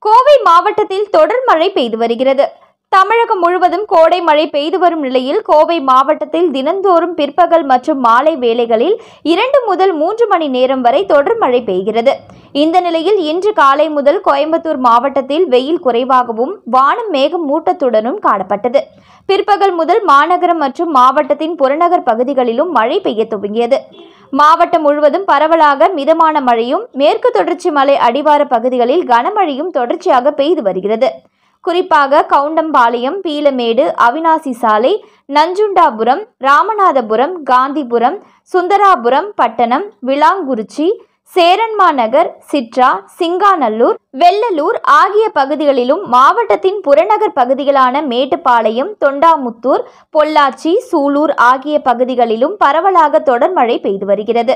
கோவை மாவட்டத்தில் தொடர் மழை பெய்து வருகிறது. தமிழகம் முழுவதும் கோடை மழை பெய்து வரும் நிலையில் கோவை மாவட்டத்தில் தினந்தோறும் பிற்பகல் மற்றும் மாலை வேளைகளில் 2 முதல் 3 மணி நேரம் வரை தொடர் மழை பெய்கிறது. இந்த நிலையில் இன்று காலை முதல் கோயம்புத்தூர் மாவட்டத்தில் வெயில் குறைவாகவும் வானம் மேகம் மூட்டத்துடனும் காணப்பட்டது. பிற்பகல் முதல் மாநகரம் மற்றும் மாவட்டத்தின் புறநகர் பகுதிகளிலும் மழை பெய்ய துவங்கியது. மாவட்டம் முழுவதும் பரவலாக மிதமான மழையும் மேற்கு தொடர்ச்சி மலை அடிவார பகுதிகளில் கனமழையும் தொடர்ச்சியாக பெய்து வருகிறது. குறிப்பாக கவுண்டம்பாளையம், பீலமேடு, அவினாசி சாலை, நஞ்சுண்டாபுரம், ராமநாதபுரம், காந்திபுரம், சுந்தராபுரம், பட்டணம், விளாங்குறிச்சி, சேரன்மா நகர், சிட்ரா, சிங்காநல்லூர், வெள்ளலூர் ஆகிய பகுதிகளிலும் மாவட்டத்தின் புறநகர் பகுதிகளான மேட்டுப்பாளையம், தொண்டாமுத்தூர், பொள்ளாச்சி, சூலூர் ஆகிய பகுதிகளிலும் பரவலாக தொடர் மழை பெய்து வருகிறது.